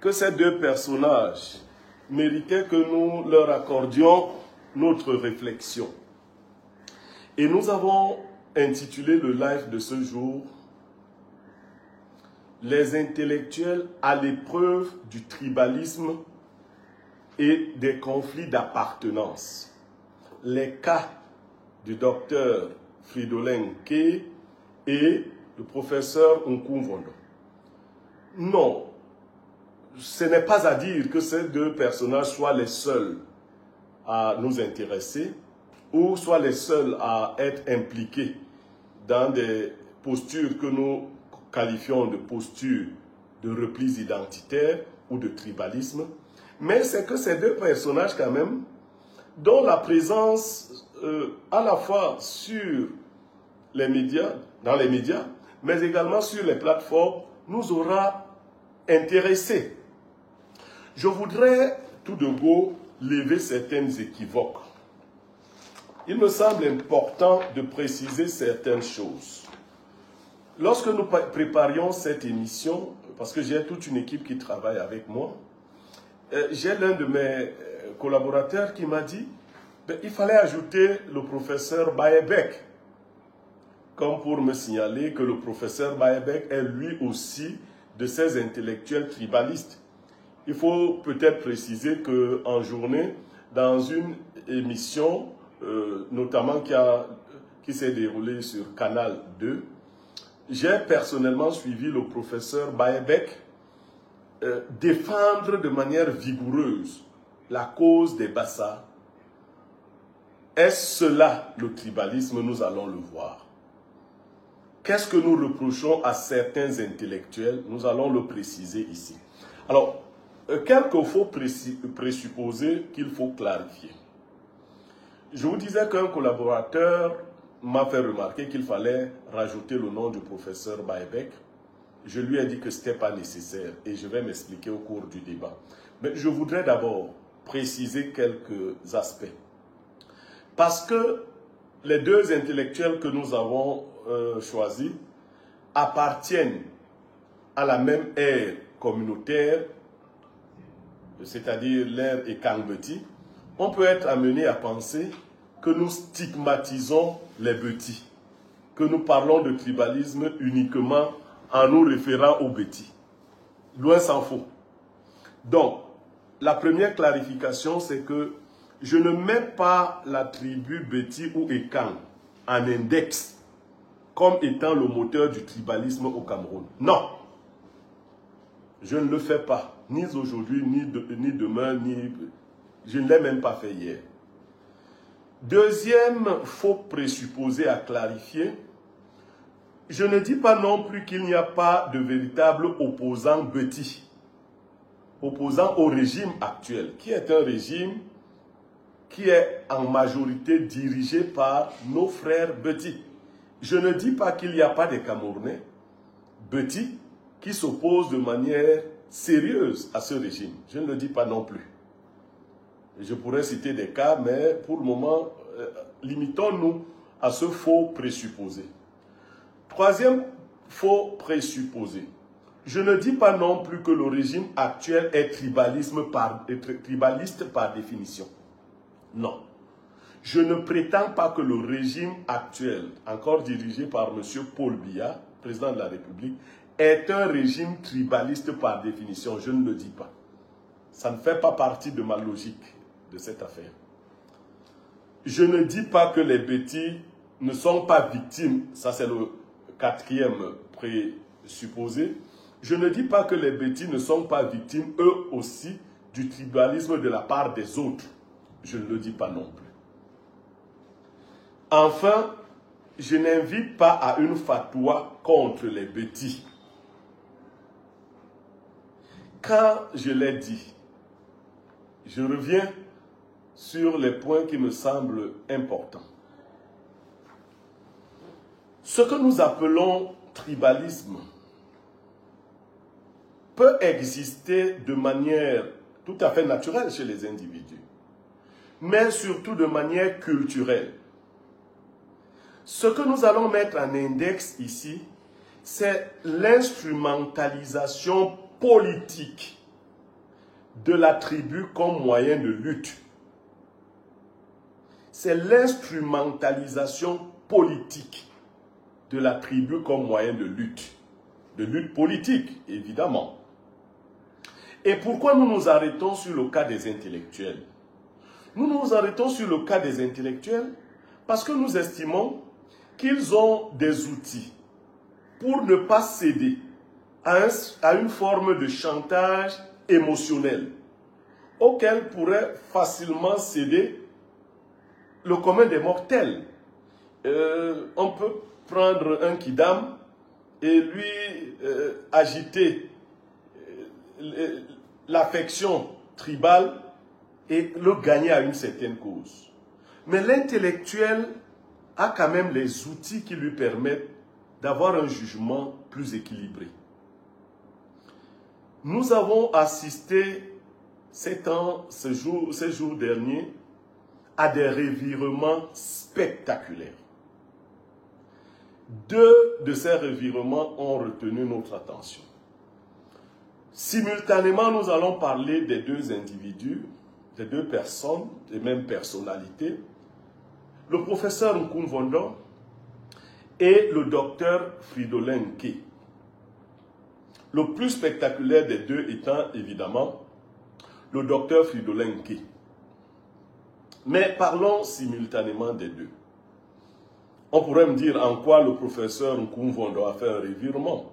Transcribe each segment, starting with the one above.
que ces deux personnages méritaient que nous leur accordions notre réflexion. Et nous avons intitulé le live de ce jour « Les intellectuels à l'épreuve du tribalisme et des conflits d'appartenance. Les cas du docteur Fridolin Kay et le professeur Nkumvondo. » Non, ce n'est pas à dire que ces deux personnages soient les seuls à nous intéresser ou soient les seuls à être impliqués dans des postures que nous qualifions de postures de replis identitaires ou de tribalisme, mais c'est que ces deux personnages quand même, dont la présence à la fois sur les médias, dans les médias, mais également sur les plateformes, nous aura intéressés. Je voudrais tout de go lever certaines équivoques. Il me semble important de préciser certaines choses. Lorsque nous préparions cette émission, parce que j'ai toute une équipe qui travaille avec moi, j'ai l'un de mes collaborateurs qui m'a dit il fallait ajouter le professeur Baebek, comme pour me signaler que le professeur Baebek est lui aussi de ces intellectuels tribalistes. Il faut peut-être préciser qu'en journée, dans une émission, notamment qui s'est déroulée sur Canal 2, j'ai personnellement suivi le professeur Baebek défendre de manière vigoureuse la cause des Bassa. Est-ce cela le tribalisme? Nous allons le voir. Qu'est-ce que nous reprochons à certains intellectuels? Nous allons le préciser ici. Alors, quelques faux présupposés qu'il faut clarifier. Je vous disais qu'un collaborateur m'a fait remarquer qu'il fallait rajouter le nom du professeur Baebek. Je lui ai dit que ce n'était pas nécessaire et je vais m'expliquer au cours du débat. Mais je voudrais d'abord préciser quelques aspects. Parce que les deux intellectuels que nous avons choisis appartiennent à la même ère communautaire, c'est-à-dire l'ère Ekang-Beti, on peut être amené à penser que nous stigmatisons les Beti, que nous parlons de tribalisme uniquement en nous référant aux Beti. Loin s'en faut. Donc, la première clarification, c'est que je ne mets pas la tribu Beti ou Ekang en index comme étant le moteur du tribalisme au Cameroun. Non. Je ne le fais pas. Ni aujourd'hui, ni demain, je ne l'ai même pas fait hier. Deuxième faux présupposé à clarifier, je ne dis pas non plus qu'il n'y a pas de véritable opposant Beti, opposant au régime actuel, qui est un régime qui est en majorité dirigé par nos frères Beti. Je ne dis pas qu'il n'y a pas des Camerounais Beti qui s'opposent de manière sérieuse à ce régime. Je ne le dis pas non plus. Je pourrais citer des cas, mais pour le moment, limitons-nous à ce faux présupposé. Troisième faux présupposé. Je ne dis pas non plus que le régime actuel est tribaliste par définition. Non. Je ne prétends pas que le régime actuel, encore dirigé par M. Paul Biya, président de la République, est un régime tribaliste par définition. Je ne le dis pas. Ça ne fait pas partie de ma logique de cette affaire. Je ne dis pas que les Beti ne sont pas victimes, ça c'est le quatrième présupposé. Je ne dis pas que les Beti ne sont pas victimes, eux aussi, du tribalisme de la part des autres. Je ne le dis pas non plus. Enfin, je n'invite pas à une fatwa contre les Beti. Quand je l'ai dit, je reviens sur les points qui me semblent importants. Ce que nous appelons tribalisme peut exister de manière tout à fait naturelle chez les individus, mais surtout de manière culturelle. Ce que nous allons mettre en index ici, c'est l'instrumentalisation politique de la tribu comme moyen de lutte. C'est l'instrumentalisation politique de la tribu comme moyen de lutte politique, évidemment. Et pourquoi nous nous arrêtons sur le cas des intellectuels? Nous nous arrêtons sur le cas des intellectuels parce que nous estimons qu'ils ont des outils pour ne pas céder à une forme de chantage émotionnel auquel pourrait facilement céder le commun des mortels. On peut prendre un kidam et lui agiter l'affection tribale et le gagner à une certaine cause. Mais l'intellectuel a quand même les outils qui lui permettent d'avoir un jugement plus équilibré. Nous avons assisté ces jours derniers à des revirements spectaculaires. Deux de ces revirements ont retenu notre attention. Simultanément, nous allons parler des deux individus, des deux personnes, des mêmes personnalités, le professeur Nkumvondo et le docteur Fridolin Nke. Le plus spectaculaire des deux étant évidemment le docteur Fridolin Nke. Mais parlons simultanément des deux. On pourrait me dire en quoi le professeur Nkumvondo a fait un revirement.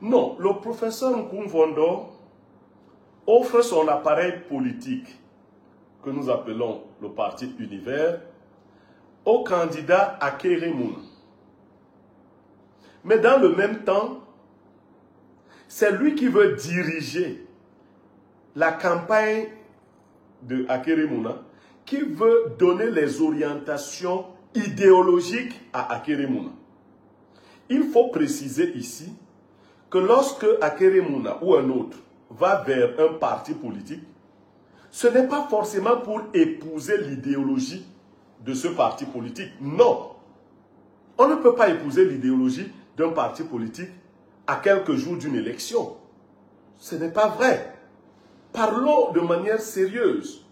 Non, le professeur Nkumvondo offre son appareil politique, que nous appelons le Parti Univers, au candidat Akeremouna. Mais dans le même temps, c'est lui qui veut diriger la campagne de Akeremouna, qui veut donner les orientations idéologiques à Akeremouna. Il faut préciser ici que lorsque Akeremouna ou un autre va vers un parti politique, ce n'est pas forcément pour épouser l'idéologie de ce parti politique. Non. On ne peut pas épouser l'idéologie d'un parti politique à quelques jours d'une élection. Ce n'est pas vrai. Parlons de manière sérieuse.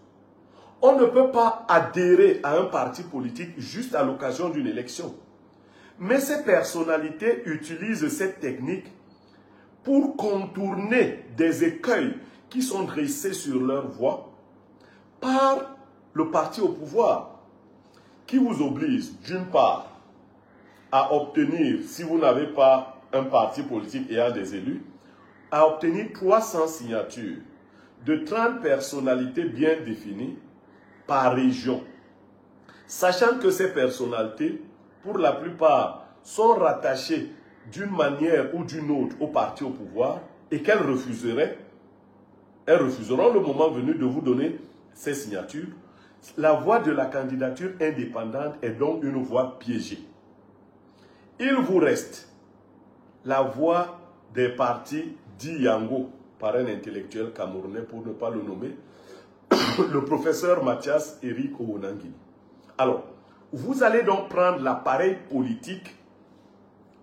On ne peut pas adhérer à un parti politique juste à l'occasion d'une élection. Mais ces personnalités utilisent cette technique pour contourner des écueils qui sont dressés sur leur voie par le parti au pouvoir, qui vous oblige, d'une part, à obtenir, si vous n'avez pas un parti politique ayant des élus, à obtenir 300 signatures de 30 personnalités bien définies par région. Sachant que ces personnalités, pour la plupart, sont rattachées d'une manière ou d'une autre au parti au pouvoir et qu'elles refuseront le moment venu de vous donner ces signatures. La voie de la candidature indépendante est donc une voie piégée. Il vous reste la voie des partis dits Yango, par un intellectuel camerounais pour ne pas le nommer, le professeur Mathias Eric Owonangini. Alors, vous allez donc prendre l'appareil politique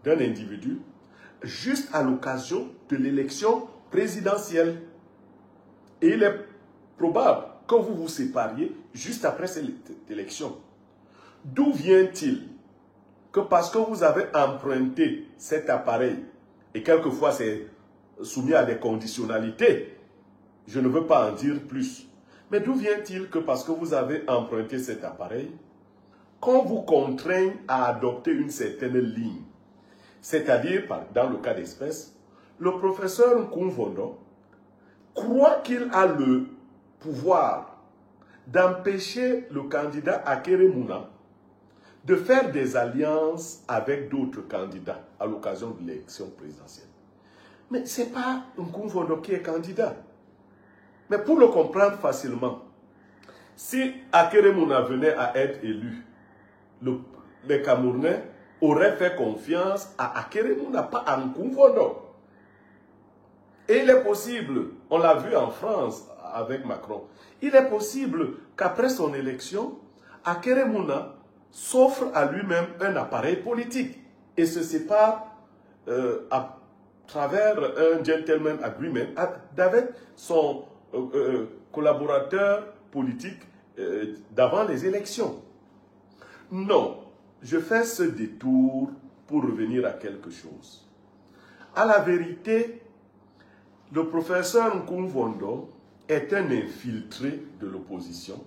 d'un individu juste à l'occasion de l'élection présidentielle. Et il est probable que vous vous sépariez juste après cette élection. D'où vient-il que parce que vous avez emprunté cet appareil, et quelquefois c'est soumis à des conditionnalités, je ne veux pas en dire plus, mais d'où vient-il que parce que vous avez emprunté cet appareil, qu'on vous contraigne à adopter une certaine ligne, c'est-à-dire, dans le cas d'espèce, le professeur Nkumvondo croit qu'il a le pouvoir d'empêcher le candidat Akeremouna de faire des alliances avec d'autres candidats à l'occasion de l'élection présidentielle. Mais ce n'est pas Nkumvondo qui est candidat. Mais pour le comprendre facilement, si Akeremouna venait à être élu, les Camerounais auraient fait confiance à Akeremouna, pas à Nkumvondo. Et il est possible, on l'a vu en France avec Macron, il est possible qu'après son élection, Akeremouna s'offre à lui-même un appareil politique et se sépare à travers un gentleman agreement avec son collaborateur politique d'avant les élections. Non, je fais ce détour pour revenir à quelque chose. À la vérité, le professeur Nkumvondo est un infiltré de l'opposition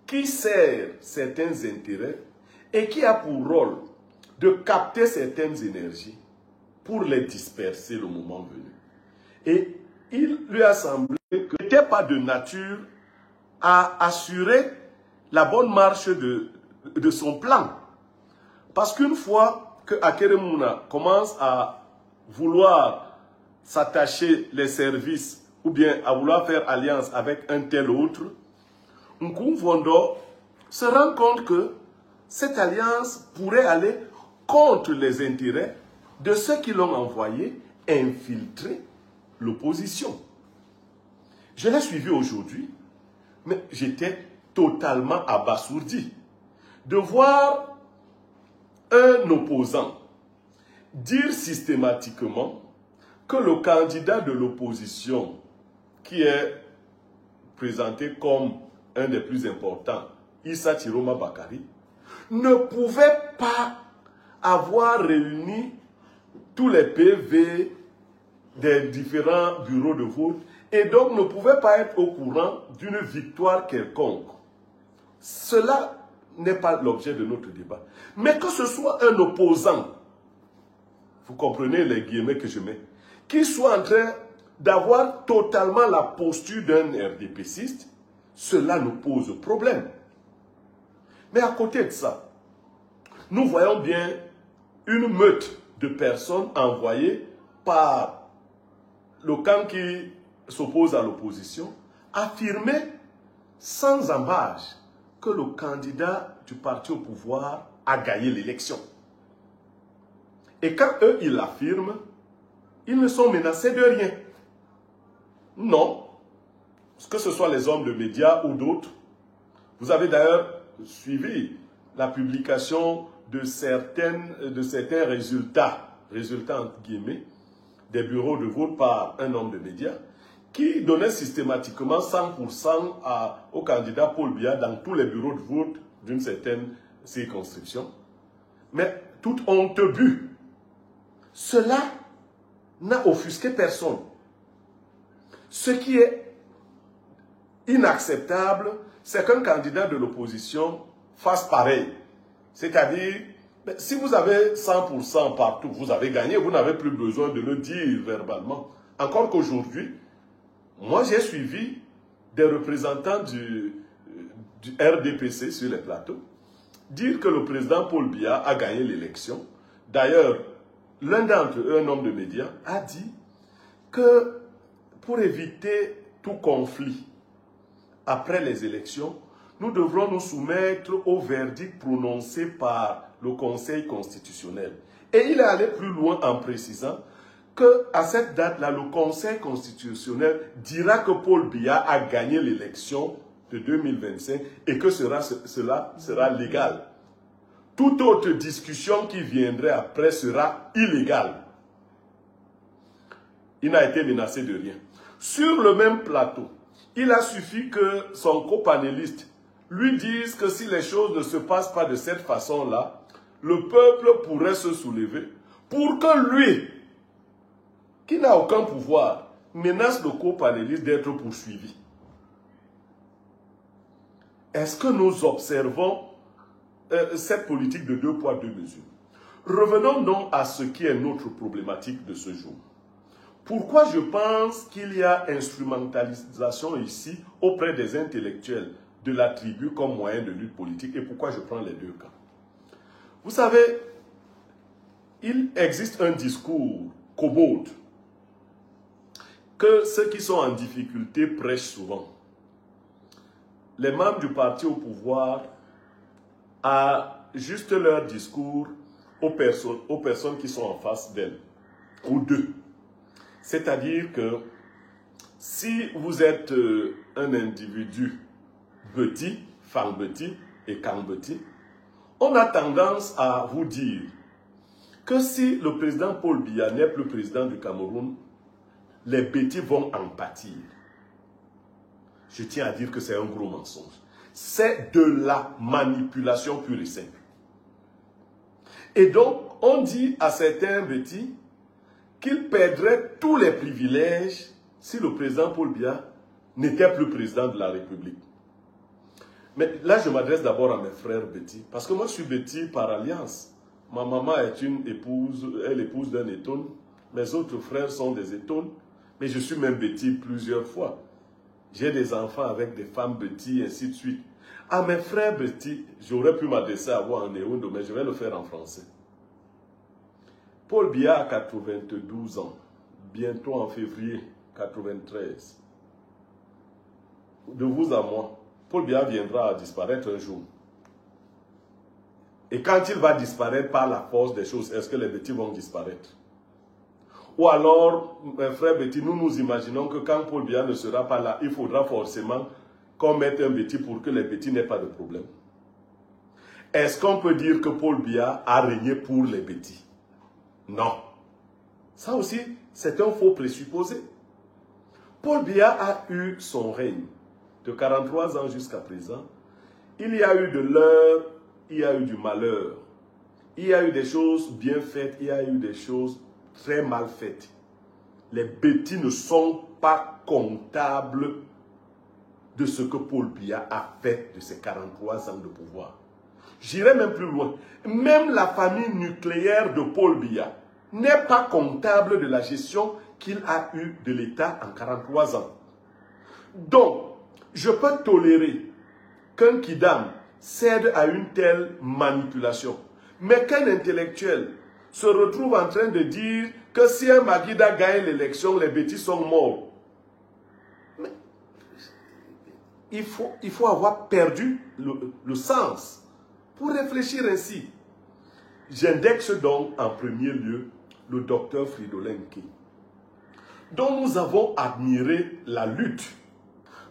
qui sert certains intérêts et qui a pour rôle de capter certaines énergies pour les disperser le moment venu. Et il lui a semblé que ce n'était pas de nature à assurer la bonne marche de son plan. Parce qu'une fois que Akeremouna commence à vouloir s'attacher les services ou bien à vouloir faire alliance avec un tel autre, Nkumvondo se rend compte que cette alliance pourrait aller contre les intérêts de ceux qui l'ont envoyé infiltrer l'opposition. Je l'ai suivi aujourd'hui, mais j'étais totalement abasourdi de voir un opposant dire systématiquement que le candidat de l'opposition, qui est présenté comme un des plus importants, Issa Chiroma Bakari, ne pouvait pas avoir réuni tous les PV des différents bureaux de vote et donc ne pouvait pas être au courant d'une victoire quelconque. Cela n'est pas l'objet de notre débat. Mais que ce soit un opposant, vous comprenez les guillemets que je mets, qui soit en train d'avoir totalement la posture d'un RDPciste, cela nous pose problème. Mais à côté de ça, nous voyons bien une meute de personnes envoyées par le camp qui s'oppose à l'opposition, affirmer sans embâche que le candidat du parti au pouvoir a gagné l'élection. Et quand eux, ils l'affirment, ils ne sont menacés de rien. Non, que ce soit les hommes de médias ou d'autres. Vous avez d'ailleurs suivi la publication de certains résultats entre guillemets, des bureaux de vote par un homme de médias, qui donnait systématiquement 100% au candidat Paul Biya dans tous les bureaux de vote d'une certaine circonscription. Mais toute honte but, cela n'a offusqué personne. Ce qui est inacceptable, c'est qu'un candidat de l'opposition fasse pareil. C'est-à-dire, si vous avez 100% partout, vous avez gagné, vous n'avez plus besoin de le dire verbalement. Encore qu'aujourd'hui, moi j'ai suivi des représentants du RDPC sur les plateaux dire que le président Paul Biya a gagné l'élection. D'ailleurs, l'un d'entre eux, un homme de médias, a dit que pour éviter tout conflit après les élections, nous devrons nous soumettre au verdict prononcé par le Conseil constitutionnel. Et il est allé plus loin en précisant qu'à cette date-là, le Conseil constitutionnel dira que Paul Biya a gagné l'élection de 2025 et que cela sera légal. Toute autre discussion qui viendrait après sera illégale. Il n'a été menacé de rien. Sur le même plateau, il a suffi que son copanéliste lui dise que si les choses ne se passent pas de cette façon-là, le peuple pourrait se soulever pour que lui, qui n'a aucun pouvoir, menace le copanéliste d'être poursuivi. Est-ce que nous observons cette politique de 2 poids 2 mesures? Revenons donc à ce qui est notre problématique de ce jour. Pourquoi je pense qu'il y a instrumentalisation ici auprès des intellectuels de la tribu comme moyen de lutte politique et pourquoi je prends les deux cas? Vous savez, il existe un discours kobold que ceux qui sont en difficulté prêchent souvent. Les membres du parti au pouvoir ajustent leur discours aux personnes qui sont en face d'elles, ou d'eux. C'est-à-dire que si vous êtes un individu petit, Fangbeti et Kangbeti, on a tendance à vous dire que si le président Paul Biya n'est plus président du Cameroun, les Bétis vont en pâtir. je tiens à dire que c'est un gros mensonge. C'est de la manipulation pure et simple. Et donc, on dit à certains Betty qu'ils perdraient tous les privilèges si le président Paul Biya n'était plus président de la République. Mais là, je m'adresse d'abord à mes frères Betty, parce que moi, je suis Betty par alliance. Ma maman est une épouse, elle épouse d'un Etone. Mes autres frères sont des Etones, mais je suis même Betty plusieurs fois. J'ai des enfants avec des femmes Betty, ainsi de suite. À mes frères Betty, j'aurais pu m'adresser à vous en Néondo, mais je vais le faire en français. Paul Biya a 92 ans, bientôt en février 93. De vous à moi, Paul Biya viendra à disparaître un jour. Et quand il va disparaître par la force des choses, est-ce que les Betty vont disparaître? Ou alors, mes frères Betty, nous imaginons que quand Paul Biya ne sera pas là, il faudra forcément qu'on mette un Betty pour que les Betty n'aient pas de problème. Est-ce qu'on peut dire que Paul Biya a régné pour les Betty? Non. Ça aussi, c'est un faux présupposé. Paul Biya a eu son règne de 43 ans jusqu'à présent. Il y a eu de l'heure, il y a eu du malheur. Il y a eu des choses bien faites, il y a eu des choses très mal faites. Les Betty ne sont pas comptables de ce que Paul Biya a fait de ses 43 ans de pouvoir. J'irai même plus loin. Même la famille nucléaire de Paul Biya n'est pas comptable de la gestion qu'il a eue de l'État en 43 ans. Donc, je peux tolérer qu'un Kidam cède à une telle manipulation. Mais qu'un intellectuel se retrouve en train de dire que si un Magida gagne l'élection, les Betty sont morts. Mais il faut avoir perdu le sens pour réfléchir ainsi. J'indexe donc en premier lieu le docteur Fridolin Nkeh, dont nous avons admiré la lutte.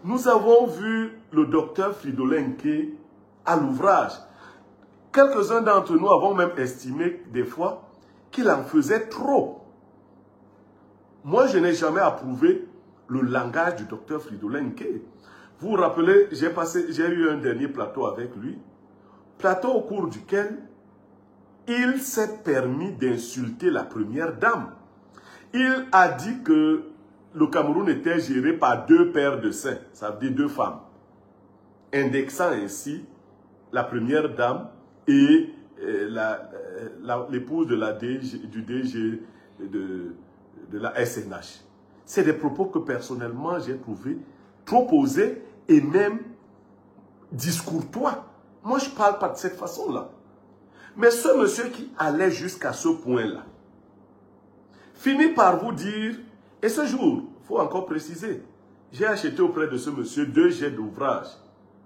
Nous avons vu le docteur Fridolin Nkeh à l'ouvrage. Quelques-uns d'entre nous avons même estimé des fois qu'il en faisait trop. Moi, je n'ai jamais approuvé le langage du docteur Fridolin Nkeh. Vous vous rappelez, j'ai eu un dernier plateau avec lui, plateau au cours duquel il s'est permis d'insulter la première dame. Il a dit que le Cameroun était géré par 2 paires de seins, ça veut dire 2 femmes, indexant ainsi la première dame et l'épouse du DG de la SNH. C'est des propos que personnellement j'ai trouvé trop osés et même discourtois. Moi je ne parle pas de cette façon-là. Mais ce monsieur qui allait jusqu'à ce point-là finit par vous dire, et ce jour, il faut encore préciser, j'ai acheté auprès de ce monsieur 2 jets d'ouvrages.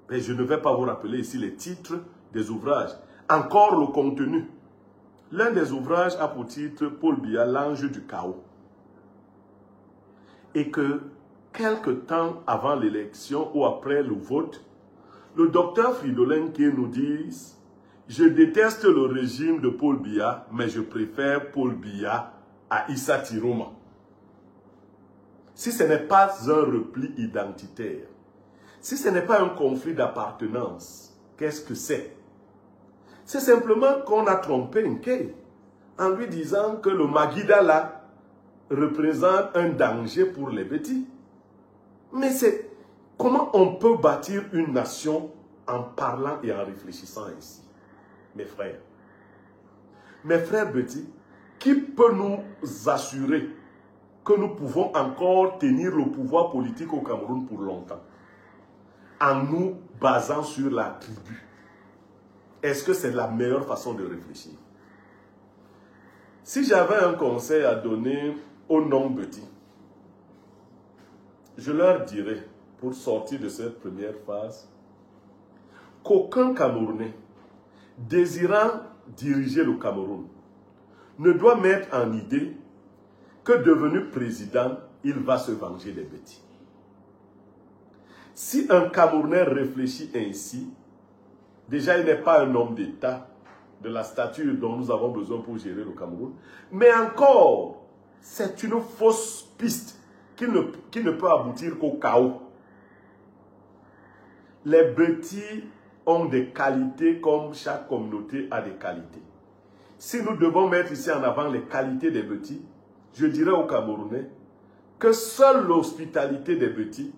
Mais je ne vais pas vous rappeler ici les titres des ouvrages. Encore le contenu. L'un des ouvrages a pour titre Paul Biya, l'ange du chaos. Et que, quelque temps avant l'élection ou après le vote, le docteur Fridolin Nkeh nous dit: je déteste le régime de Paul Biya, mais je préfère Paul Biya à Issa Tiroma. Si ce n'est pas un repli identitaire, si ce n'est pas un conflit d'appartenance, qu'est-ce que c'est? C'est simplement qu'on a trompé Nkeh en lui disant que le Magida là représente un danger pour les Betty. Mais c'est comment on peut bâtir une nation en parlant et en réfléchissant ainsi? Mes frères Betty, qui peut nous assurer que nous pouvons encore tenir le pouvoir politique au Cameroun pour longtemps en nous basant sur la tribu? Est-ce que c'est la meilleure façon de réfléchir? Si j'avais un conseil à donner aux non-Betty, je leur dirais, pour sortir de cette première phase, qu'aucun Camerounais désirant diriger le Cameroun ne doit mettre en idée que devenu président, il va se venger des Betty. Si un Camerounais réfléchit ainsi, déjà il n'est pas un homme d'État de la stature dont nous avons besoin pour gérer le Cameroun, mais encore, c'est une fausse piste qui ne peut aboutir qu'au chaos. Les Betis ont des qualités comme chaque communauté a des qualités. Si nous devons mettre ici en avant les qualités des Betis, je dirais aux Camerounais que seule l'hospitalité des Betis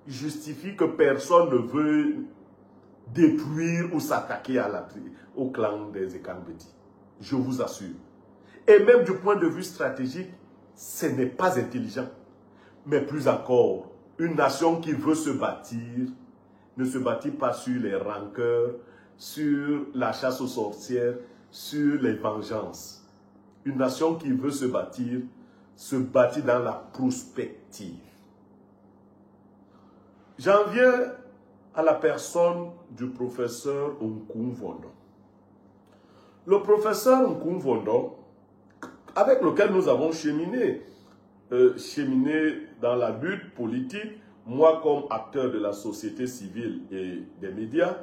justifie que personne ne veut détruire ou s'attaquer au clan des Ekang-Beti. Je vous assure. Et même du point de vue stratégique, ce n'est pas intelligent. Mais plus encore, une nation qui veut se bâtir ne se bâtit pas sur les rancœurs, sur la chasse aux sorcières, sur les vengeances. Une nation qui veut se bâtit dans la prospective. J'en viens à la personne du professeur Nkoum-Vondon. Le professeur Nkoum-Vondon, avec lequel nous avons cheminé dans la lutte politique, moi comme acteur de la société civile et des médias,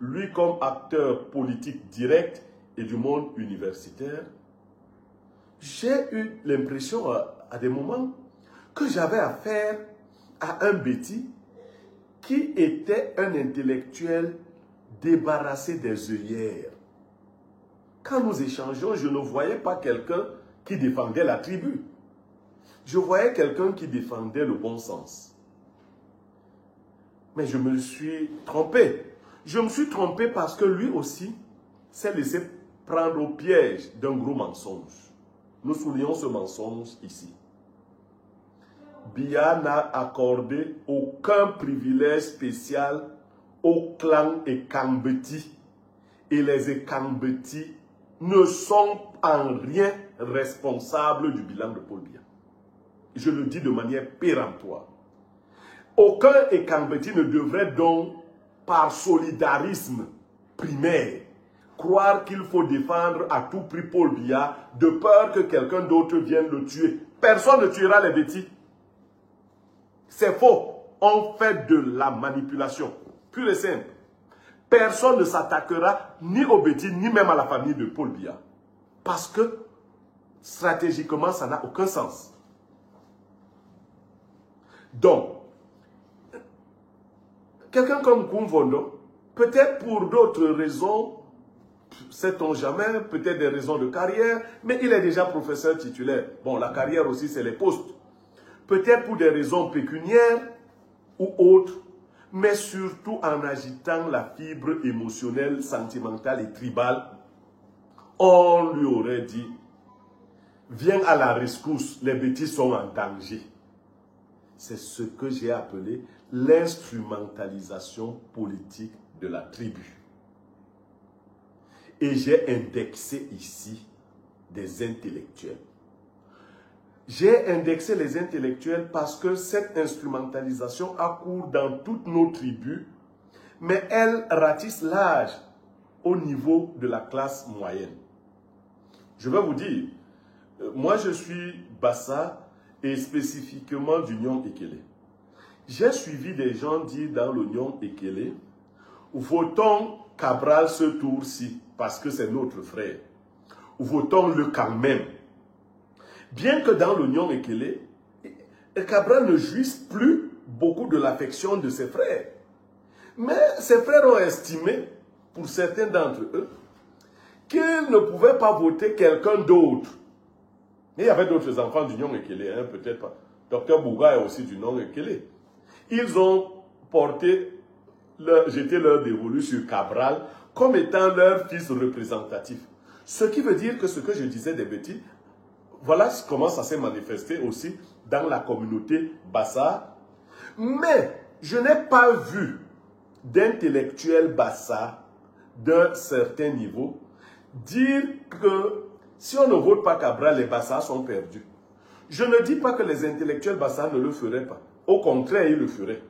lui comme acteur politique direct et du monde universitaire, j'ai eu l'impression à des moments que j'avais affaire à un Beti qui était un intellectuel débarrassé des œillères. Quand nous échangeons, je ne voyais pas quelqu'un qui défendait la tribu. Je voyais quelqu'un qui défendait le bon sens. Mais je me suis trompé. Je me suis trompé parce que lui aussi s'est laissé prendre au piège d'un gros mensonge. Nous soulignons ce mensonge ici. Biya n'a accordé aucun privilège spécial au clan Ekang-Beti. Et les Ekang-Beti ne sont en rien responsables du bilan de Paul Biya. Je le dis de manière péremptoire. Aucun Ekang-Beti ne devrait donc, par solidarisme primaire, croire qu'il faut défendre à tout prix Paul Biya de peur que quelqu'un d'autre vienne le tuer. Personne ne tuera les Beti. C'est faux. On fait de la manipulation. Pure et simple. Personne ne s'attaquera ni aux Beti, ni même à la famille de Paul Biya. Parce que, stratégiquement, ça n'a aucun sens. Donc, quelqu'un comme Nkoum-Vondon, peut-être pour d'autres raisons, sait-on jamais, peut-être des raisons de carrière, mais il est déjà professeur titulaire. Bon, la carrière aussi, c'est les postes. Peut-être pour des raisons pécuniaires ou autres, mais surtout en agitant la fibre émotionnelle, sentimentale et tribale, on lui aurait dit, viens à la rescousse, les Betis sont en danger. C'est ce que j'ai appelé l'instrumentalisation politique de la tribu. Et j'ai indexé ici des intellectuels. J'ai indexé les intellectuels parce que cette instrumentalisation a cours dans toutes nos tribus, mais elle ratisse large au niveau de la classe moyenne. Je vais vous dire, moi je suis Bassa et spécifiquement du Nyong Ekele. J'ai suivi des gens dire dans le Nyong Ekele, votons Cabral ce tour-ci parce que c'est notre frère. Votons-le quand même. Bien que dans le Nyong Ekele, Cabral ne jouisse plus beaucoup de l'affection de ses frères. Mais ses frères ont estimé, pour certains d'entre eux, qu'ils ne pouvaient pas voter quelqu'un d'autre. Mais il y avait d'autres enfants du Nyong Ekele, hein, peut-être pas. Docteur Bouga est aussi du Nyong Ekele. Ils ont jeté leur dévolu sur Cabral comme étant leur fils représentatif. Ce qui veut dire que ce que je disais des Beti, voilà comment ça s'est manifesté aussi dans la communauté Bassa. Mais je n'ai pas vu d'intellectuels Bassa d'un certain niveau dire que si on ne vote pas Cabral, les Bassa sont perdus. Je ne dis pas que les intellectuels Bassa ne le feraient pas. Au contraire, ils le feraient.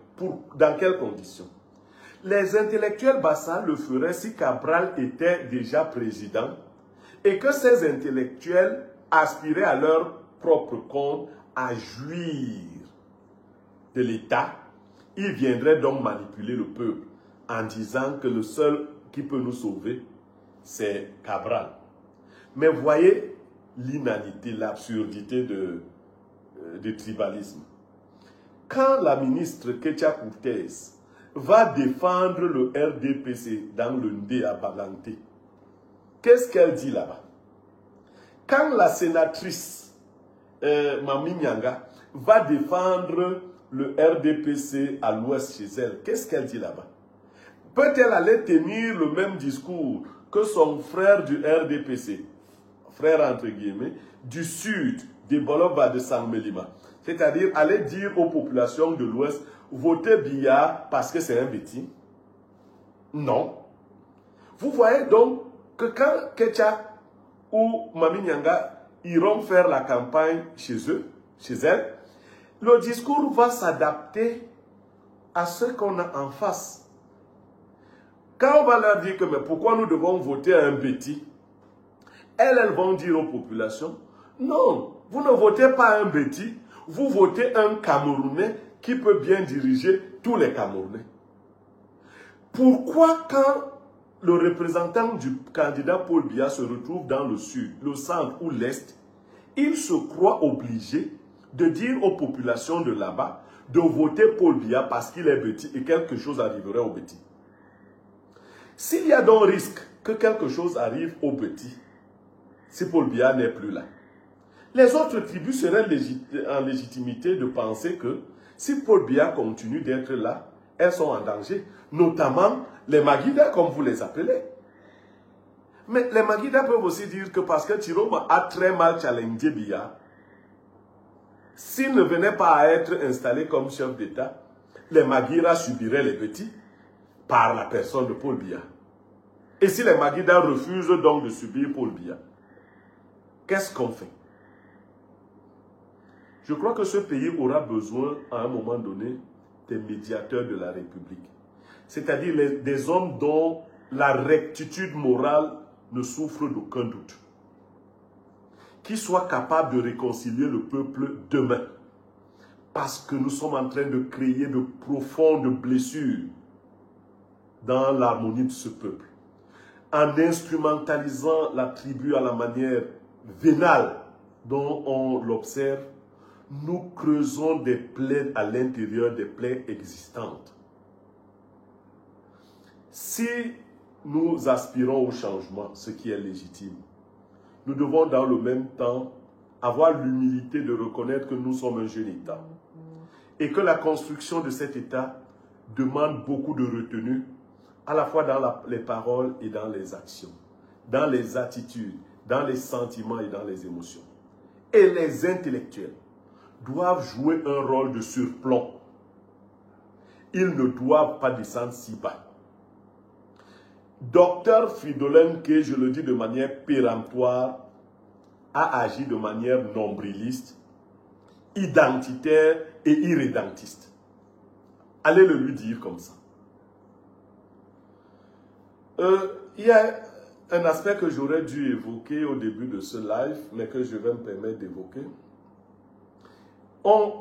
Dans quelles conditions? Les intellectuels Bassa le feraient si Cabral était déjà président et que ces intellectuels aspiraient à leur propre compte à jouir de l'État. Ils viendraient donc manipuler le peuple en disant que le seul qui peut nous sauver, c'est Cabral. Mais voyez l'inanité, l'absurdité du tribalisme. Quand la ministre Ketia Courtès va défendre le RDPC dans le Ndé à Balanté. Qu'est-ce qu'elle dit là-bas? Quand la sénatrice Mami Nyanga va défendre le RDPC à l'ouest chez elle, qu'est-ce qu'elle dit là-bas? Peut-elle aller tenir le même discours que son frère du RDPC, frère entre guillemets, du sud, des Boloba de Sangmelima? C'est-à-dire aller dire aux populations de l'ouest, votez Biya parce que c'est un bêtis? Non. Vous voyez donc que quand Kecha ou Mami Nyanga iront faire la campagne chez eux, chez elles, le discours va s'adapter à ce qu'on a en face. Quand on va leur dire que mais pourquoi nous devons voter un bêtis, elles vont dire aux populations, non, vous ne votez pas un bêtis, vous votez un Camerounais qui peut bien diriger tous les Camerounais. Pourquoi quand le représentant du candidat Paul Biya se retrouve dans le sud, le centre ou l'est, il se croit obligé de dire aux populations de là-bas de voter Paul Biya parce qu'il est bêtis et quelque chose arriverait au bêtis? S'il y a donc risque que quelque chose arrive au petit, si Paul Biya n'est plus là, les autres tribus seraient en légitimité de penser que si Paul Biya continue d'être là, elles sont en danger, notamment les Magida comme vous les appelez. Mais les Magida peuvent aussi dire que parce que Tiroma a très mal challengé Biya, s'il ne venait pas à être installé comme chef d'État, les Magira subiraient les petits par la personne de Paul Biya. Et si les Magida refusent donc de subir Paul Biya, qu'est-ce qu'on fait? Je crois que ce pays aura besoin, à un moment donné, des médiateurs de la République. C'est-à-dire des hommes dont la rectitude morale ne souffre d'aucun doute. Qui soient capables de réconcilier le peuple demain. Parce que nous sommes en train de créer de profondes blessures dans l'harmonie de ce peuple. En instrumentalisant la tribu à la manière vénale dont on l'observe, nous creusons des plaies à l'intérieur des plaies existantes. Si nous aspirons au changement, ce qui est légitime, nous devons dans le même temps avoir l'humilité de reconnaître que nous sommes un jeune État et que la construction de cet État demande beaucoup de retenue, à la fois dans les paroles et dans les actions, dans les attitudes, dans les sentiments et dans les émotions. Et les intellectuels doivent jouer un rôle de surplomb. Ils ne doivent pas descendre si bas. Docteur Fridolin, que je le dis de manière péremptoire, a agi de manière nombriliste, identitaire et irrédentiste. Allez le lui dire comme ça. Il y a un aspect que j'aurais dû évoquer au début de ce live, mais que je vais me permettre d'évoquer.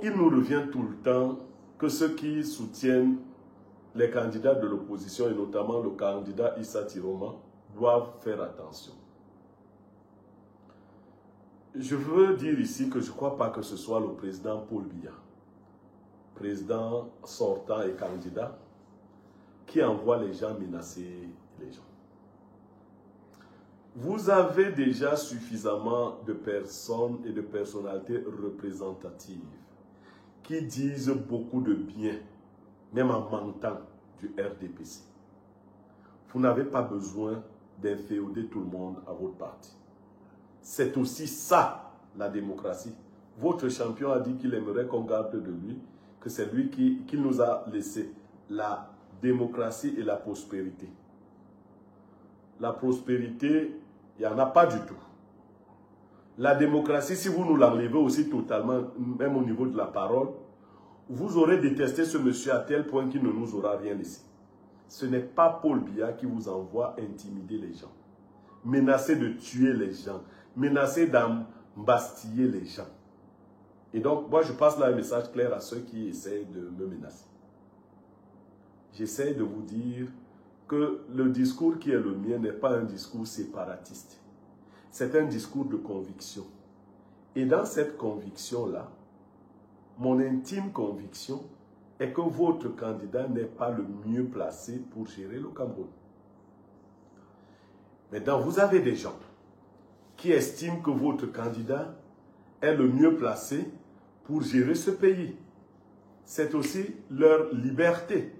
Il nous revient tout le temps que ceux qui soutiennent les candidats de l'opposition, et notamment le candidat Issa Tiroma, doivent faire attention. Je veux dire ici que je ne crois pas que ce soit le président Paul Biya, président sortant et candidat, qui envoie les gens menacer les gens. Vous avez déjà suffisamment de personnes et de personnalités représentatives qui disent beaucoup de bien, même en mentant, du RDPC. Vous n'avez pas besoin d'inféoder tout le monde à votre parti. C'est aussi ça, la démocratie. Votre champion a dit qu'il aimerait qu'on garde de lui, que c'est lui qui nous a laissé la démocratie et la prospérité. La prospérité, il n'y en a pas du tout. La démocratie, si vous nous l'enlevez aussi totalement, même au niveau de la parole, vous aurez détesté ce monsieur à tel point qu'il ne nous aura rien laissé. Ce n'est pas Paul Biya qui vous envoie intimider les gens, menacer de tuer les gens, menacer d'embastiller les gens. Et donc, moi, je passe là un message clair à ceux qui essayent de me menacer. J'essaie de vous dire que le discours qui est le mien n'est pas un discours séparatiste. C'est un discours de conviction. Et dans cette conviction-là, mon intime conviction est que votre candidat n'est pas le mieux placé pour gérer le Cameroun. Maintenant, vous avez des gens qui estiment que votre candidat est le mieux placé pour gérer ce pays. C'est aussi leur liberté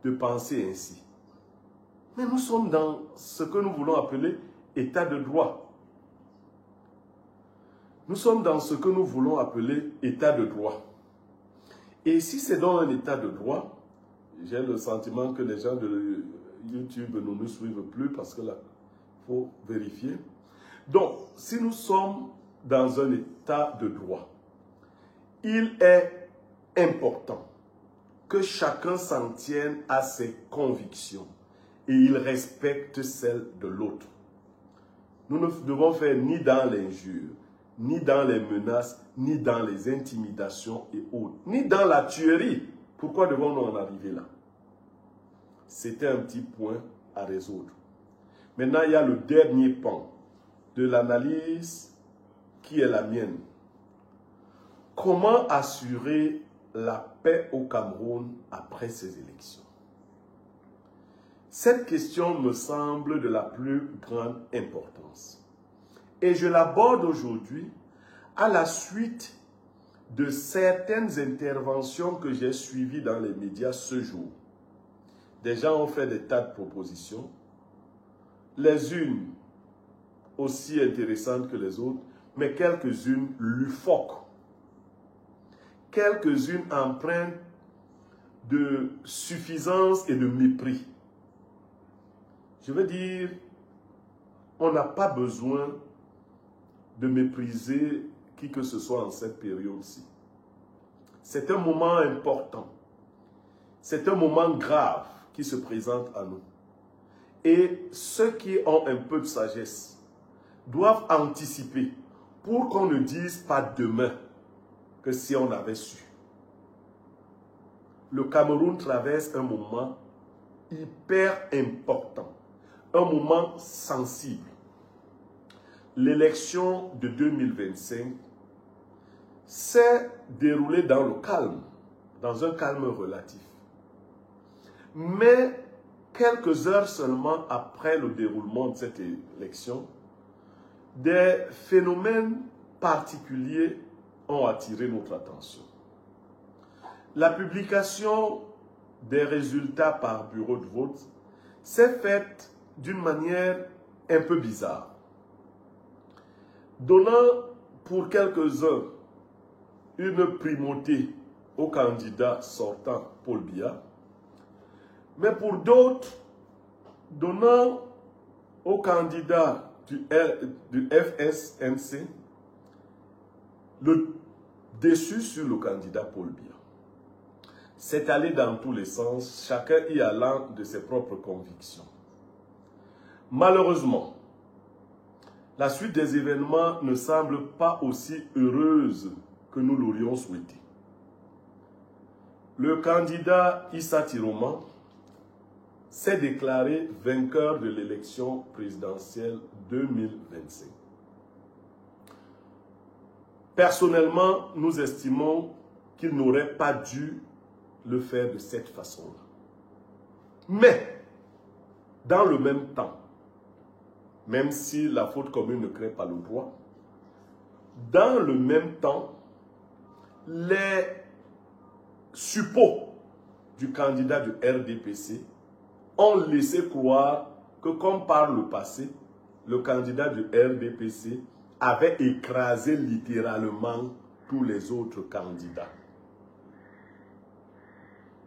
de penser ainsi. Mais nous sommes dans ce que nous voulons appeler état de droit. Nous sommes dans ce que nous voulons appeler état de droit. Et si c'est dans un état de droit, j'ai le sentiment que les gens de YouTube ne nous suivent plus parce que là, il faut vérifier. Donc, si nous sommes dans un état de droit, il est important que chacun s'en tienne à ses convictions et il respecte celles de l'autre. Nous ne devons faire ni dans l'injure, ni dans les menaces, ni dans les intimidations et autres, ni dans la tuerie. Pourquoi devons-nous en arriver là? C'était un petit point à résoudre. Maintenant, il y a le dernier pan de l'analyse qui est la mienne. Comment assurer la paix au Cameroun après ces élections? Cette question me semble de la plus grande importance. Et je l'aborde aujourd'hui à la suite de certaines interventions que j'ai suivies dans les médias ce jour. Des gens ont fait des tas de propositions, les unes aussi intéressantes que les autres, mais quelques-unes loufoques, quelques-unes empreintes de suffisance et de mépris. Je veux dire, on n'a pas besoin de mépriser qui que ce soit en cette période-ci. C'est un moment important. C'est un moment grave qui se présente à nous. Et ceux qui ont un peu de sagesse doivent anticiper pour qu'on ne dise pas demain que si on avait su. Le Cameroun traverse un moment hyper important, un moment sensible. L'élection de 2025 s'est déroulée dans le calme, dans un calme relatif. Mais quelques heures seulement après le déroulement de cette élection, des phénomènes particuliers ont attiré notre attention. La publication des résultats par bureau de vote s'est faite d'une manière un peu bizarre, donnant pour quelques-uns une primauté au candidat sortant Paul Biya, mais pour d'autres, donnant au candidat du FSNC le dessus sur le candidat Paul Biya. C'est allé dans tous les sens, chacun y allant de ses propres convictions. Malheureusement, la suite des événements ne semble pas aussi heureuse que nous l'aurions souhaité. Le candidat Issa Tiroma s'est déclaré vainqueur de l'élection présidentielle 2025. Personnellement, nous estimons qu'il n'aurait pas dû le faire de cette façon-là. Mais, dans le même temps, même si la faute commune ne crée pas le droit, dans le même temps, les suppôts du candidat du RDPC ont laissé croire que, comme par le passé, le candidat du RDPC avait écrasé littéralement tous les autres candidats.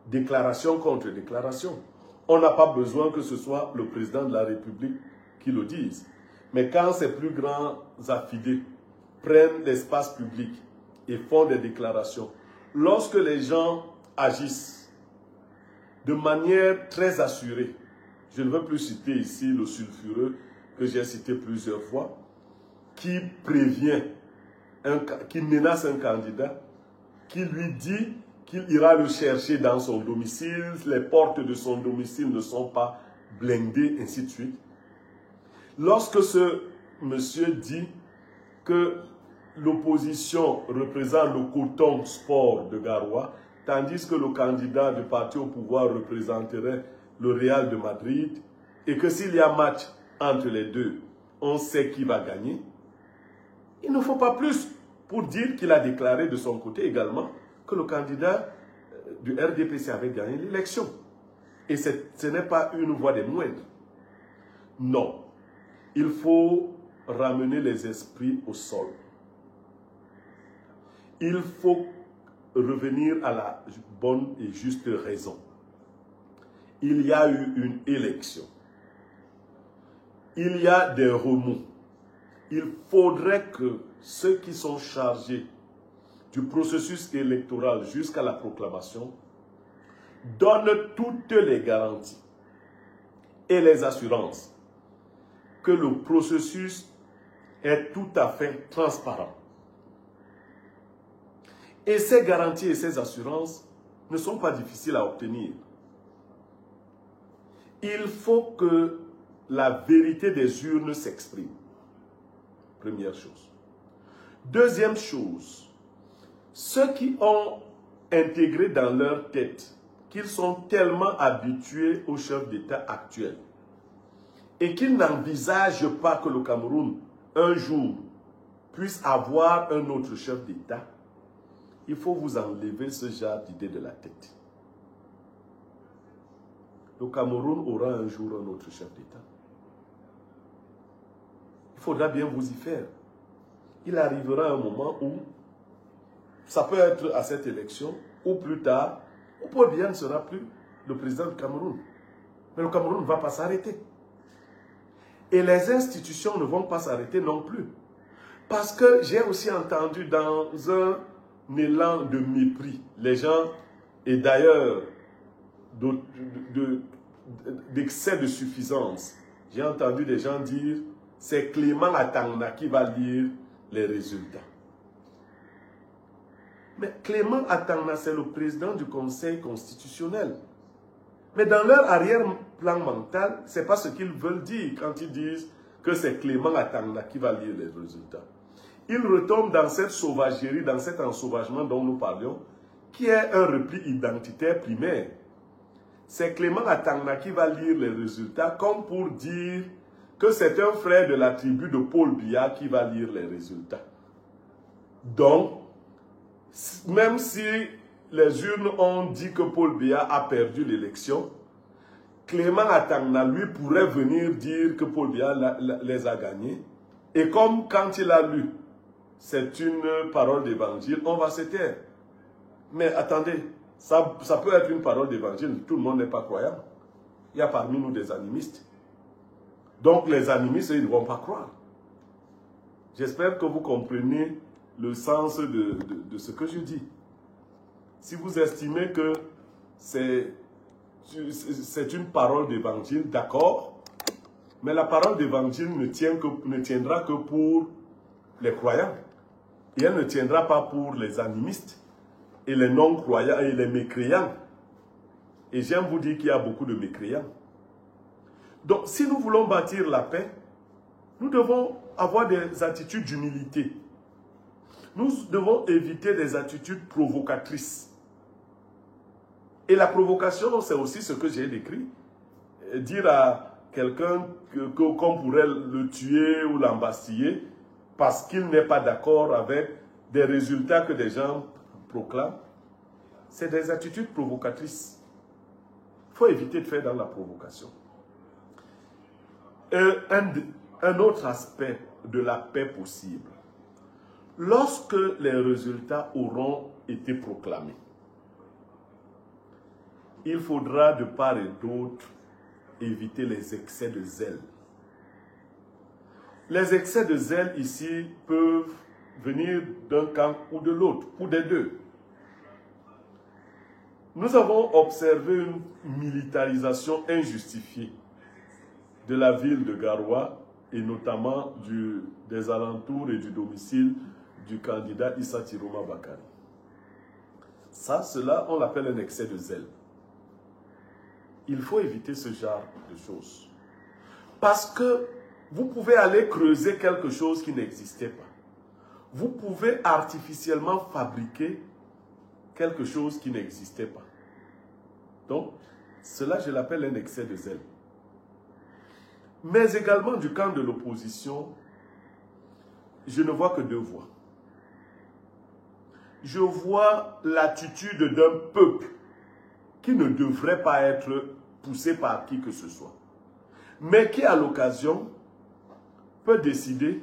Déclaration contre déclaration. On n'a pas besoin que ce soit le président de la République qui le dise. Mais quand ces plus grands affidés prennent l'espace public et font des déclarations, lorsque les gens agissent de manière très assurée, je ne veux plus citer ici le sulfureux que j'ai cité plusieurs fois, qui prévient, qui menace un candidat, qui lui dit qu'il ira le chercher dans son domicile, les portes de son domicile ne sont pas blindées, ainsi de suite. Lorsque ce monsieur dit que l'opposition représente le coton sport de Garoua, tandis que le candidat du parti au pouvoir représenterait le Real de Madrid, et que s'il y a match entre les deux, on sait qui va gagner. Il ne faut pas plus pour dire qu'il a déclaré de son côté également que le candidat du RDPC avait gagné l'élection. Et ce n'est pas une voix des moindres. Non. Il faut ramener les esprits au sol. Il faut revenir à la bonne et juste raison. Il y a eu une élection. Il y a des remous. Il faudrait que ceux qui sont chargés du processus électoral jusqu'à la proclamation donnent toutes les garanties et les assurances que le processus est tout à fait transparent. Et ces garanties et ces assurances ne sont pas difficiles à obtenir. Il faut que la vérité des urnes s'exprime. Première chose. Deuxième chose, ceux qui ont intégré dans leur tête qu'ils sont tellement habitués au chef d'État actuel et qu'ils n'envisagent pas que le Cameroun, un jour, puisse avoir un autre chef d'État, il faut vous enlever ce genre d'idée de la tête. Le Cameroun aura un jour un autre chef d'État. Il faudra bien vous y faire. Il arrivera un moment où, ça peut être à cette élection, ou plus tard, où Paul Biya ne sera plus le président du Cameroun. Mais le Cameroun ne va pas s'arrêter. Et les institutions ne vont pas s'arrêter non plus. Parce que j'ai aussi entendu dans un élan de mépris, les gens, et d'ailleurs d'excès de suffisance, j'ai entendu des gens dire c'est Clément Atangna qui va lire les résultats. Mais Clément Atangna, c'est le président du Conseil constitutionnel. Mais dans leur arrière-plan mental, ce n'est pas ce qu'ils veulent dire quand ils disent que c'est Clément Atangna qui va lire les résultats. Ils retombent dans cette sauvagerie, dans cet ensauvagement dont nous parlions, qui est un repli identitaire primaire. C'est Clément Atangna qui va lire les résultats comme pour dire que c'est un frère de la tribu de Paul Biya qui va lire les résultats. Donc, même si les urnes ont dit que Paul Biya a perdu l'élection, Clément Atangna, lui, pourrait venir dire que Paul Biya les a gagnés. Et comme quand il a lu, c'est une parole d'évangile, on va se taire. Mais attendez, ça peut être une parole d'évangile, tout le monde n'est pas croyant. Il y a parmi nous des animistes. Donc les animistes, ils ne vont pas croire. J'espère que vous comprenez le sens de ce que je dis. Si vous estimez que c'est une parole d'évangile, d'accord, mais la parole d'évangile ne tiendra que pour les croyants. Et elle ne tiendra pas pour les animistes et les non-croyants et les mécréants. Et j'aime vous dire qu'il y a beaucoup de mécréants. Donc, si nous voulons bâtir la paix, nous devons avoir des attitudes d'humilité. Nous devons éviter des attitudes provocatrices. Et la provocation, c'est aussi ce que j'ai décrit. Dire à quelqu'un qu'on pourrait le tuer ou l'embastiller parce qu'il n'est pas d'accord avec des résultats que des gens proclament, c'est des attitudes provocatrices. Il faut éviter de faire dans la provocation. Un autre aspect de la paix possible. Lorsque les résultats auront été proclamés, il faudra de part et d'autre éviter les excès de zèle. Les excès de zèle ici peuvent venir d'un camp ou de l'autre, ou des deux. Nous avons observé une militarisation injustifiée de la ville de Garoua et notamment des alentours et du domicile du candidat Issa Tiroma Bakari. Cela, on l'appelle un excès de zèle. Il faut éviter ce genre de choses. Parce que vous pouvez aller creuser quelque chose qui n'existait pas. Vous pouvez artificiellement fabriquer quelque chose qui n'existait pas. Donc, cela, je l'appelle un excès de zèle. Mais également du camp de l'opposition, je ne vois que deux voies. Je vois l'attitude d'un peuple qui ne devrait pas être poussé par qui que ce soit, mais qui, à l'occasion, peut décider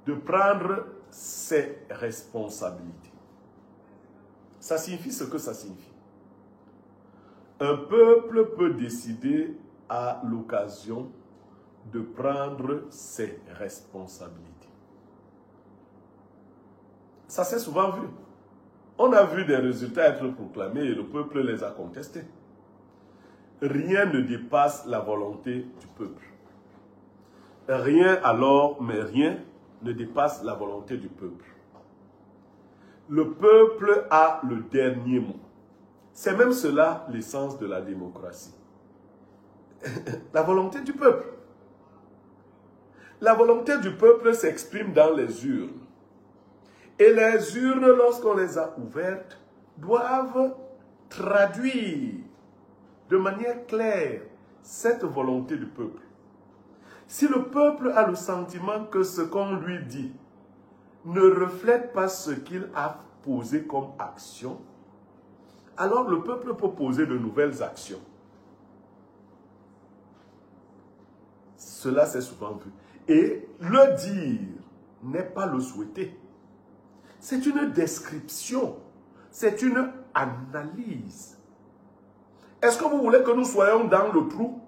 de prendre ses responsabilités. Ça signifie ce que ça signifie. Un peuple peut décider à l'occasion de prendre ses responsabilités. Ça s'est souvent vu. On a vu des résultats être proclamés et le peuple les a contestés. Rien ne dépasse la volonté du peuple. Rien alors, mais rien ne dépasse la volonté du peuple. Le peuple a le dernier mot. C'est même cela l'essence de la démocratie. La volonté du peuple. La volonté du peuple s'exprime dans les urnes. Et les urnes, lorsqu'on les a ouvertes, doivent traduire de manière claire cette volonté du peuple. Si le peuple a le sentiment que ce qu'on lui dit ne reflète pas ce qu'il a posé comme action, alors le peuple peut poser de nouvelles actions. Cela s'est souvent vu. Et le dire n'est pas le souhaiter. C'est une description, c'est une analyse. Est-ce que vous voulez que nous soyons dans le trou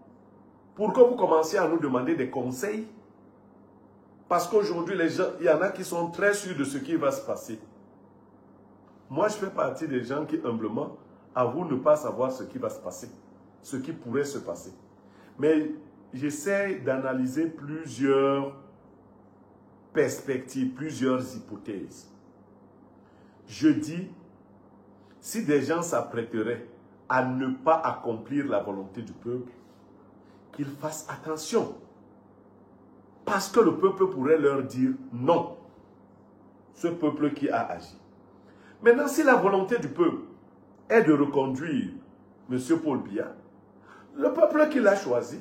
pour que vous commenciez à nous demander des conseils? Parce qu'aujourd'hui, les gens, il y en a qui sont très sûrs de ce qui va se passer. Moi, je fais partie des gens qui, humblement, avouent ne pas savoir ce qui va se passer, ce qui pourrait se passer. Mais j'essaie d'analyser plusieurs perspectives, plusieurs hypothèses. Je dis, si des gens s'apprêteraient à ne pas accomplir la volonté du peuple, qu'ils fassent attention. Parce que le peuple pourrait leur dire non. Ce peuple qui a agi. Maintenant, si la volonté du peuple est de reconduire M. Paul Biya, le peuple qui l'a choisi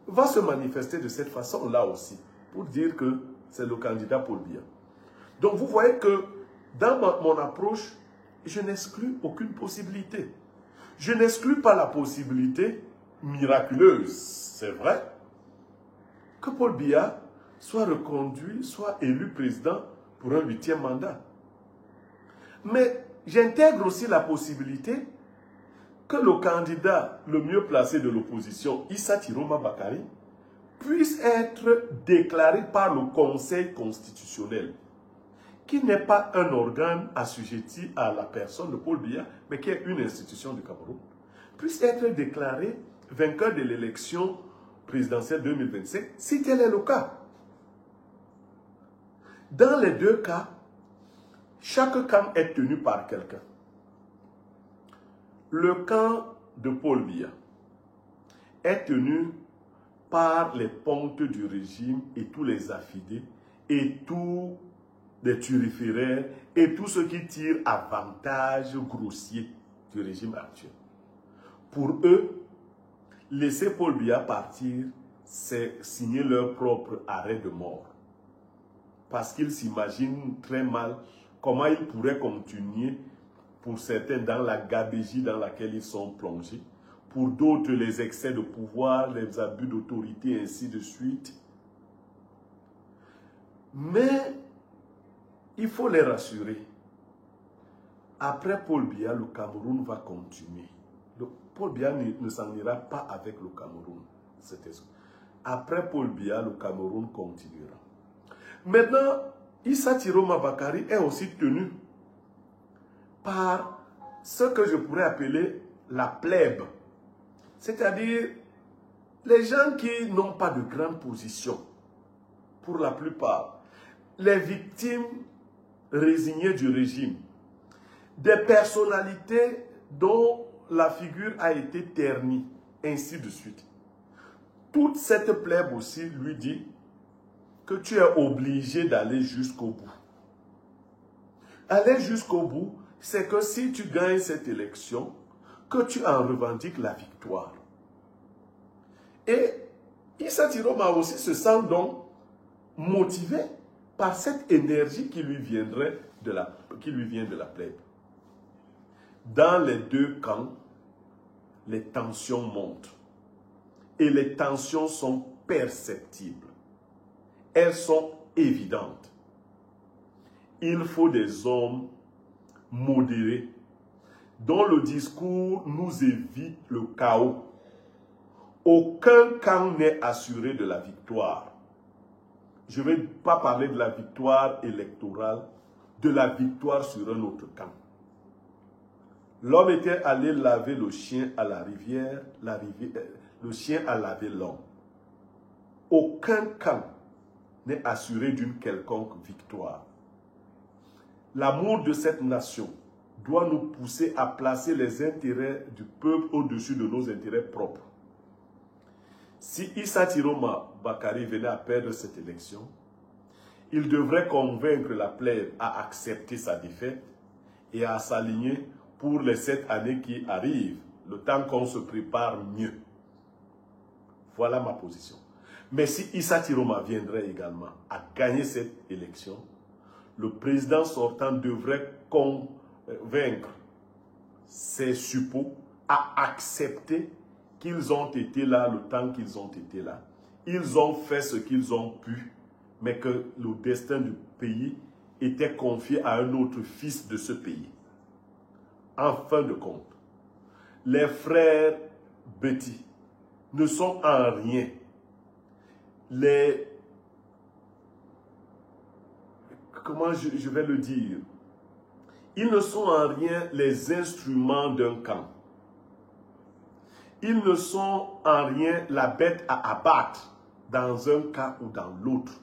va se manifester de cette façon-là aussi, pour dire que c'est le candidat Paul Biya. Donc vous voyez que dans mon approche, je n'exclus aucune possibilité. Je n'exclus pas la possibilité miraculeuse, c'est vrai, que Paul Biya soit reconduit, soit élu président pour un 8e mandat. Mais j'intègre aussi la possibilité que le candidat le mieux placé de l'opposition, Issa Tiroma Bakari, puisse être déclaré par le Conseil constitutionnel, qui n'est pas un organe assujetti à la personne de Paul Biya, mais qui est une institution du Cameroun, puisse être déclaré vainqueur de l'élection présidentielle 2025, si tel est le cas. Dans les deux cas, chaque camp est tenu par quelqu'un. Le camp de Paul Biya est tenu par les pontes du régime et tous les affidés et tous les turiféraires et tous ceux qui tirent avantage grossier du régime actuel. Pour eux, laisser Paul Biya partir, c'est signer leur propre arrêt de mort. Parce qu'ils s'imaginent très mal comment ils pourraient continuer, pour certains, dans la gabégie dans laquelle ils sont plongés, pour d'autres, les excès de pouvoir, les abus d'autorité, ainsi de suite. Mais il faut les rassurer. Après Paul Biya, le Cameroun va continuer. Paul Biya ne s'en ira pas avec le Cameroun. Après Paul Biya, le Cameroun continuera. Maintenant, Issa Tiroma Bakari est aussi tenu par ce que je pourrais appeler la plèbe. C'est-à-dire les gens qui n'ont pas de grande position, pour la plupart, les victimes résignées du régime, des personnalités dont la figure a été ternie, ainsi de suite. Toute cette plèbe aussi lui dit que tu es obligé d'aller jusqu'au bout. Aller jusqu'au bout, c'est que si tu gagnes cette élection, que tu en revendiques la victoire. Et Issa Tiroma aussi se sent donc motivé par cette énergie qui lui vient de la plèbe. Dans les deux camps, les tensions montent. Et les tensions sont perceptibles. Elles sont évidentes. Il faut des hommes modérés dont le discours nous évite le chaos. Aucun camp n'est assuré de la victoire. Je ne vais pas parler de la victoire électorale, de la victoire sur un autre camp. L'homme était allé laver le chien à la rivière, le chien a lavé l'homme. Aucun camp n'est assuré d'une quelconque victoire. L'amour de cette nation doit nous pousser à placer les intérêts du peuple au-dessus de nos intérêts propres. Si Issa Tiroma Bakari venait à perdre cette élection, il devrait convaincre la plèbe à accepter sa défaite et à s'aligner pour les 7 années qui arrivent, le temps qu'on se prépare mieux. Voilà ma position. Mais si Issa Tiroma viendrait également à gagner cette élection, le président sortant devrait convaincre ses suppôts à accepter qu'ils ont été là le temps qu'ils ont été là. Ils ont fait ce qu'ils ont pu, mais que le destin du pays était confié à un autre fils de ce pays. En fin de compte, les frères Betty ne sont en rien comment je vais le dire? Ils ne sont en rien les instruments d'un camp. Ils ne sont en rien la bête à abattre dans un cas ou dans l'autre.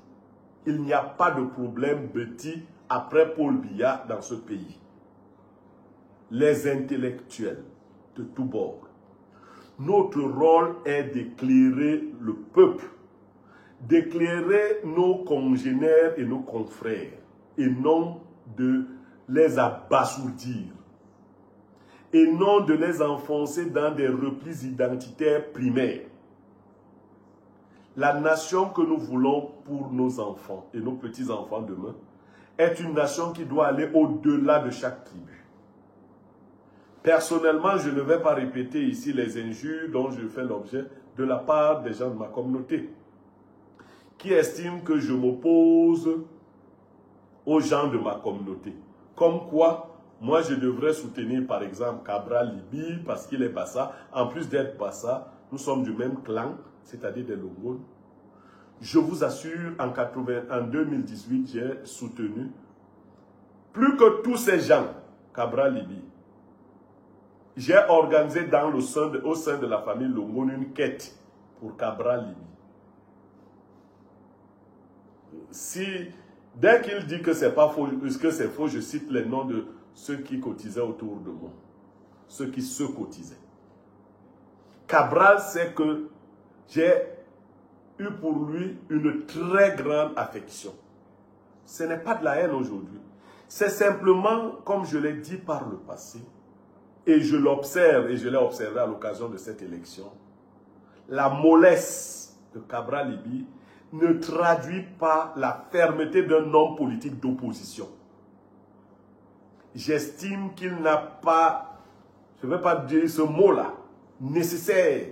Il n'y a pas de problème Betty après Paul Biya dans ce pays. Les intellectuels de tous bords. Notre rôle est d'éclairer le peuple, d'éclairer nos congénères et nos confrères, et non de les abasourdir, et non de les enfoncer dans des replis identitaires primaires. La nation que nous voulons pour nos enfants et nos petits-enfants demain est une nation qui doit aller au-delà de chaque tribu. Personnellement, je ne vais pas répéter ici les injures dont je fais l'objet de la part des gens de ma communauté, qui estiment que je m'oppose aux gens de ma communauté. Comme quoi, moi je devrais soutenir par exemple Cabral Libi parce qu'il est Bassa. En plus d'être Bassa, nous sommes du même clan, c'est-à-dire des Longones. Je vous assure, en 2018, j'ai soutenu plus que tous ces gens, Cabral Libi. J'ai organisé au sein de la famille Longone une quête pour Cabral Libi. Dès qu'il dit que c'est pas faux, que c'est faux, je cite les noms de ceux qui cotisaient autour de moi. Ceux qui se cotisaient. Cabral sait que j'ai eu pour lui une très grande affection. Ce n'est pas de la haine aujourd'hui. C'est simplement, comme je l'ai dit par le passé, et je l'observe, et je l'ai observé à l'occasion de cette élection, la mollesse de Cabral Libi ne traduit pas la fermeté d'un homme politique d'opposition. J'estime qu'il n'a pas, je ne vais pas dire ce mot-là, nécessaire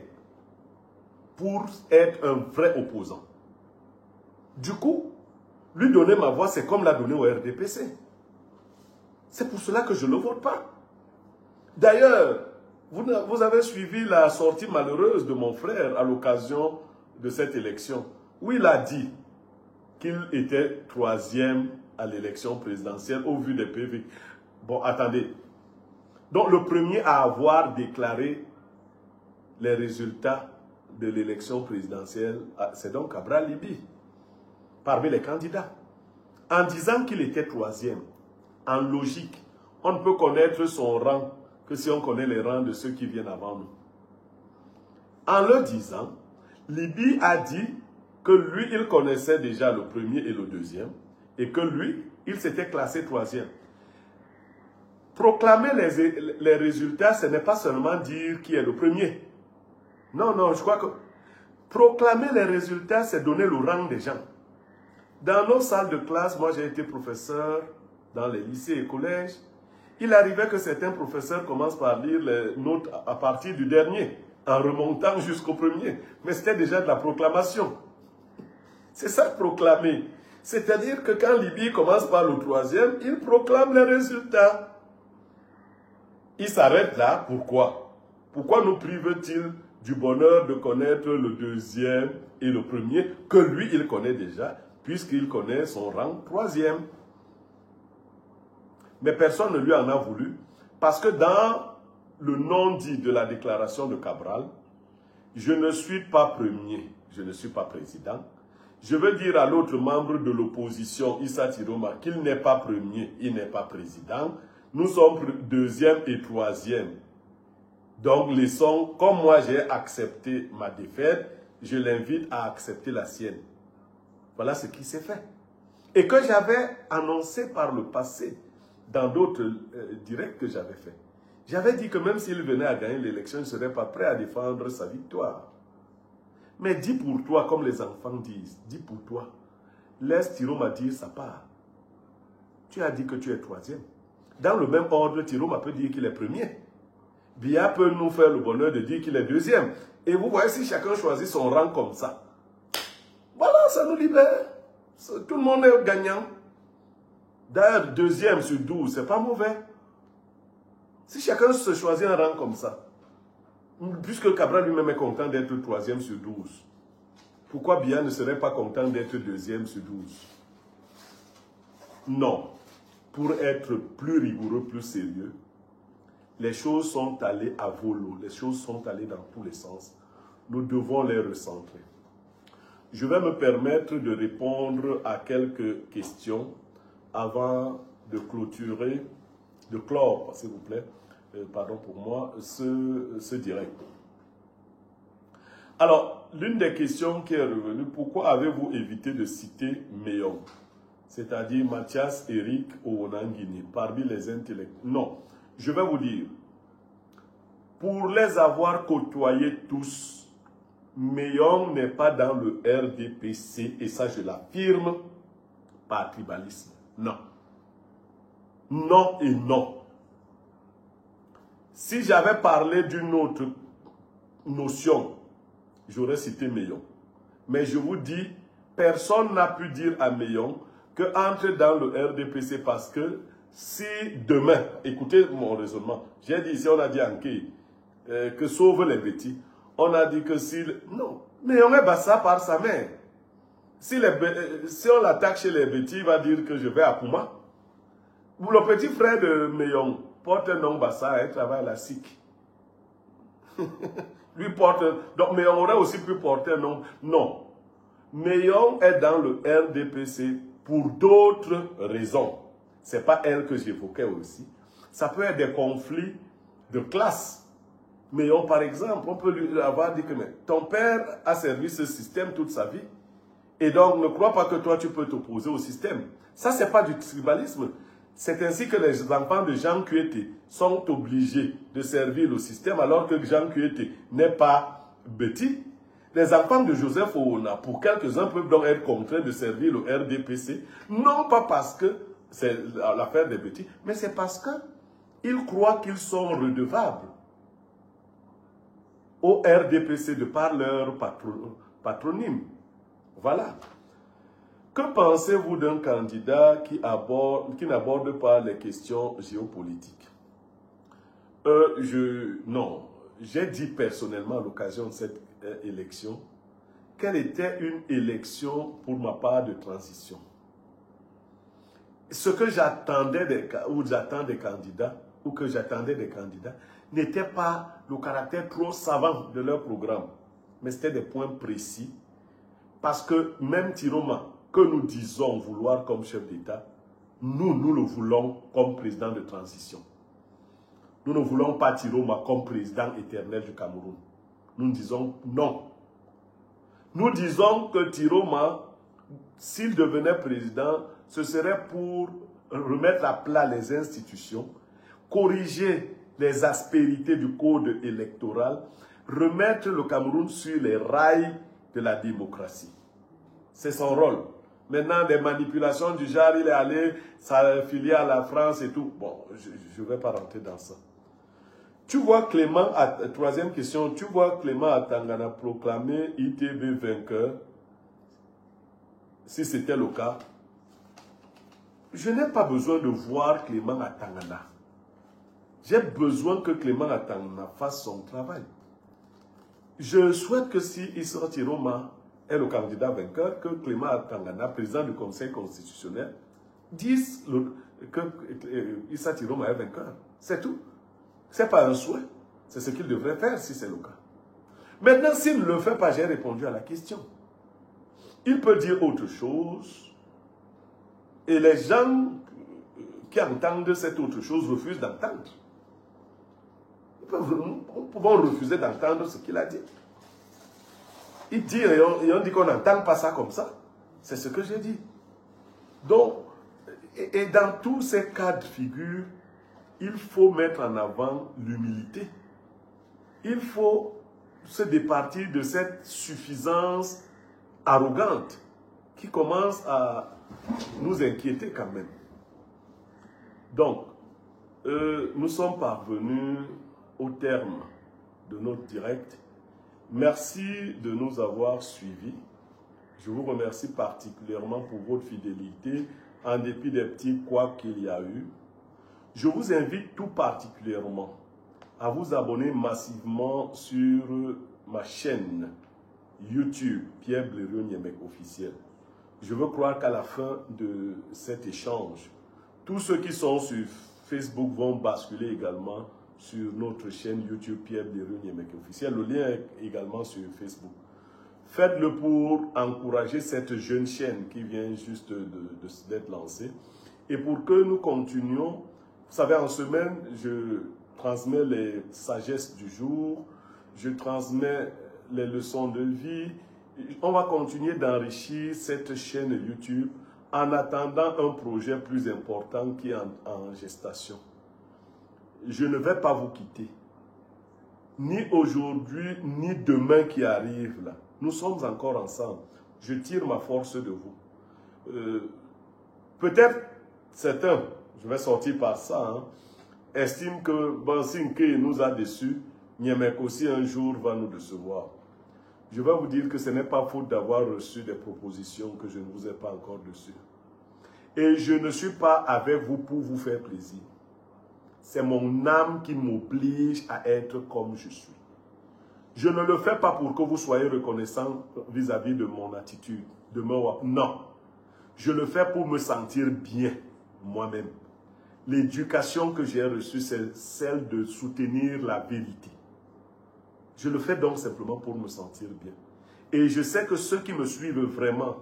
pour être un vrai opposant. Du coup, lui donner ma voix, c'est comme la donner au RDPC. C'est pour cela que je ne le vote pas. D'ailleurs, vous avez suivi la sortie malheureuse de mon frère à l'occasion de cette élection, où il a dit qu'il était 3e à l'élection présidentielle au vu des PV. Bon, attendez. Donc, le premier à avoir déclaré les résultats de l'élection présidentielle, c'est donc Cabral Libi, parmi les candidats. En disant qu'il était 3e, en logique, on ne peut connaître son rang que si on connaît les rangs de ceux qui viennent avant nous. En le disant, Libi a dit que lui, il connaissait déjà le premier et le deuxième, et que lui, il s'était classé 3e. Proclamer les résultats, ce n'est pas seulement dire qui est le premier. Non, non, je crois que proclamer les résultats, c'est donner le rang des gens. Dans nos salles de classe, moi j'ai été professeur dans les lycées et collèges. Il arrivait que certains professeurs commencent par lire les notes à partir du dernier, en remontant jusqu'au premier. Mais c'était déjà de la proclamation. C'est ça, proclamer. C'est-à-dire que quand Libye commence par le troisième, il proclame les résultats. Il s'arrête là, pourquoi? Pourquoi nous prive-t-il du bonheur de connaître le deuxième et le premier, que lui, il connaît déjà, puisqu'il connaît son rang troisième? Mais personne ne lui en a voulu, parce que dans le non-dit de la déclaration de Cabral, je ne suis pas premier, je ne suis pas président. Je veux dire à l'autre membre de l'opposition, Issa Tiroma, qu'il n'est pas premier, il n'est pas président. Nous sommes deuxième et troisième. Donc, laissons, comme moi j'ai accepté ma défaite, je l'invite à accepter la sienne. Voilà ce qui s'est fait. Et que j'avais annoncé par le passé, dans d'autres directs que j'avais fait. J'avais dit que même s'il venait à gagner l'élection, il ne serait pas prêt à défendre sa victoire. Mais dis pour toi, comme les enfants disent, dis pour toi, laisse Tiroma dire sa part. Tu as dit que tu es troisième. Dans le même ordre, Tiroma peut dire qu'il est premier. Bia peut nous faire le bonheur de dire qu'il est deuxième. Et vous voyez, si chacun choisit son rang comme ça, voilà, ça nous libère. Tout le monde est gagnant. D'ailleurs, deuxième sur 12, c'est pas mauvais. Si chacun se choisit un rang comme ça, puisque Cabral lui-même est content d'être troisième sur 12, pourquoi Bia ne serait pas content d'être deuxième sur 12? Non. Pour être plus rigoureux, plus sérieux, les choses sont allées à volo, les choses sont allées dans tous les sens. Nous devons les recentrer. Je vais me permettre de répondre à quelques questions avant de clôturer, de clore, s'il vous plaît, pardon pour moi, ce direct. Alors, l'une des questions qui est revenue, pourquoi avez-vous évité de citer Meillon, c'est-à-dire Mathias, Eric Ouonangini, parmi les intellectuels? Non, je vais vous dire, pour les avoir côtoyés tous, Meillon n'est pas dans le RDPC, et ça je l'affirme, par tribalisme. Non. Non et non. Si j'avais parlé d'une autre notion, j'aurais cité Meillon. Mais je vous dis, personne n'a pu dire à Meillon qu'entre dans le RDPC parce que si demain, écoutez mon raisonnement, j'ai dit ici, on a dit Anké, que sauve les bêtis. On a dit que si... Non, Meillon est bassa par sa mère. Si on l'attaque chez les bêtis, il va dire que je vais à Pouma. Le petit frère de Meillon porte un nom bassa, il travaille à la SIC. Lui porte... Donc Meillon aurait aussi pu porter un nom. Non. Meillon est dans le RDPC pour d'autres raisons. Ce n'est pas elle que j'évoquais aussi. Ça peut être des conflits de classe. Meillon, par exemple, on peut lui avoir dit que ton père a servi ce système toute sa vie. Et donc, ne crois pas que toi, tu peux t'opposer au système. Ça, ce n'est pas du tribalisme. C'est ainsi que les enfants de Jean Kuete sont obligés de servir le système alors que Jean Kuete n'est pas bêtis. Les enfants de Joseph Oona, pour quelques-uns, peuvent donc être contraints de servir le RDPC, non pas parce que c'est l'affaire des bêtis, mais c'est parce qu'ils croient qu'ils sont redevables au RDPC de par leur patronyme. Voilà. Que pensez-vous d'un candidat qui n'aborde pas les questions géopolitiques? Non. J'ai dit personnellement à l'occasion de cette élection qu'elle était une élection pour ma part de transition. Ce que j'attendais des candidats n'était pas le caractère trop savant de leur programme, mais c'était des points précis. Parce que même Tiroma, que nous disons vouloir comme chef d'État, nous le voulons comme président de transition. Nous ne voulons pas Tiroma comme président éternel du Cameroun. Nous disons non. Nous disons que Tiroma, s'il devenait président, ce serait pour remettre à plat les institutions, corriger les aspérités du code électoral, remettre le Cameroun sur les rails de la démocratie. C'est son rôle. Maintenant, des manipulations du genre, il est allé s'affilier à la France et tout. Bon, je ne vais pas rentrer dans ça. Tu vois Clément, troisième question, tu vois Clément Atangana proclamer ITV vainqueur, si c'était le cas. Je n'ai pas besoin de voir Clément Atangana. J'ai besoin que Clément Atangana fasse son travail. Je souhaite que si Issa Tiroma est le candidat vainqueur, que Clément Atangana, président du Conseil constitutionnel, dise que Issa Tiroma est vainqueur. C'est tout. Ce n'est pas un souhait. C'est ce qu'il devrait faire si c'est le cas. Maintenant, s'il ne le fait pas, j'ai répondu à la question. Il peut dire autre chose. Et les gens qui entendent cette autre chose refusent d'entendre. Nous pouvons refuser d'entendre ce qu'il a dit. Il dit, et on dit qu'on n'entend pas ça comme ça. C'est ce que j'ai dit. Donc, et dans tous ces cas de figure, il faut mettre en avant l'humilité. Il faut se départir de cette suffisance arrogante qui commence à nous inquiéter quand même. Donc, nous sommes parvenus au terme de notre direct. Merci de nous avoir suivis. Je vous remercie particulièrement pour votre fidélité, en dépit des petits couacs qu'il y a eu. Je vous invite tout particulièrement à vous abonner massivement sur ma chaîne YouTube, Pierre Blériot Niemek officiel. Je veux croire qu'à la fin de cet échange, tous ceux qui sont sur Facebook vont basculer également sur notre chaîne YouTube Pierre Blériot Niemek officiel. Le lien est également sur Facebook. Faites-le pour encourager cette jeune chaîne qui vient juste d'être lancée. Et pour que nous continuions, vous savez, en semaine, je transmets les sagesses du jour, je transmets les leçons de vie. On va continuer d'enrichir cette chaîne YouTube en attendant un projet plus important qui est en gestation. Je ne vais pas vous quitter. Ni aujourd'hui, ni demain qui arrive là. Nous sommes encore ensemble. Je tire ma force de vous. Peut-être certains, je vais sortir par ça, hein, estiment que Bansinke nous a déçus. Niemek aussi un jour va nous décevoir. Je vais vous dire que ce n'est pas faute d'avoir reçu des propositions que je ne vous ai pas encore reçues. Et je ne suis pas avec vous pour vous faire plaisir. C'est mon âme qui m'oblige à être comme je suis. Je ne le fais pas pour que vous soyez reconnaissant vis-à-vis de mon attitude, de mon... Non. Je le fais pour me sentir bien, moi-même. L'éducation que j'ai reçue, c'est celle de soutenir la vérité. Je le fais donc simplement pour me sentir bien. Et je sais que ceux qui me suivent vraiment,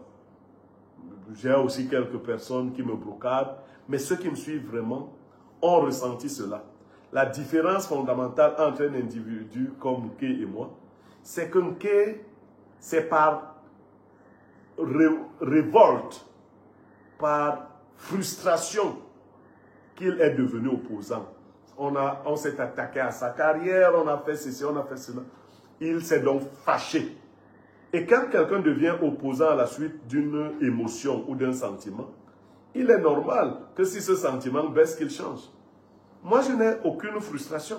j'ai aussi quelques personnes qui me brocadent, mais ceux qui me suivent vraiment ont ressenti cela. La différence fondamentale entre un individu comme Nke et moi, c'est que Nke, c'est par révolte, par frustration qu'il est devenu opposant. On s'est attaqué à sa carrière, on a fait ceci, on a fait cela. Il s'est donc fâché. Et quand quelqu'un devient opposant à la suite d'une émotion ou d'un sentiment, il est normal que si ce sentiment baisse, qu'il change. Moi, je n'ai aucune frustration.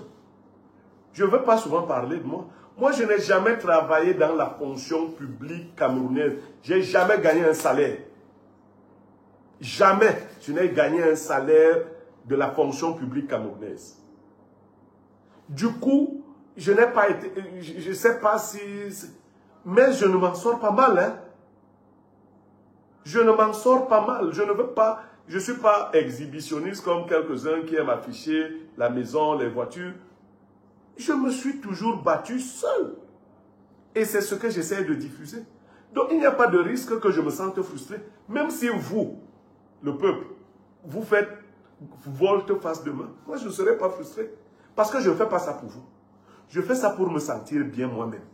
Je ne veux pas souvent parler de moi. Moi, je n'ai jamais travaillé dans la fonction publique camerounaise. Je n'ai jamais gagné un salaire. Jamais je n'ai gagné un salaire de la fonction publique camerounaise. Du coup, je n'ai pas été... Je ne sais pas si... Mais je ne m'en sors pas mal, hein. Je ne m'en sors pas mal. Je ne veux pas... Je ne suis pas exhibitionniste comme quelques-uns qui aiment afficher la maison, les voitures. Je me suis toujours battu seul. Et c'est ce que j'essaie de diffuser. Donc il n'y a pas de risque que je me sente frustré. Même si vous, le peuple, vous faites volte-face de main, moi je ne serai pas frustré. Parce que je ne fais pas ça pour vous. Je fais ça pour me sentir bien moi-même.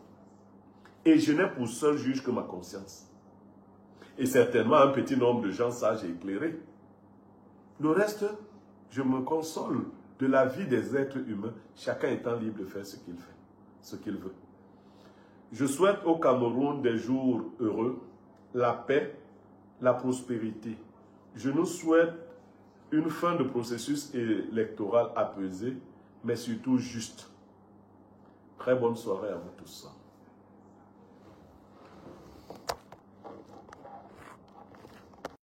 Et je n'ai pour seul juge que ma conscience. Et certainement un petit nombre de gens sages et éclairés. Le reste, je me console de la vie des êtres humains, chacun étant libre de faire ce qu'il fait, ce qu'il veut. Je souhaite au Cameroun des jours heureux, la paix, la prospérité. Je nous souhaite une fin de processus électoral apaisé, mais surtout juste. Très bonne soirée à vous tous.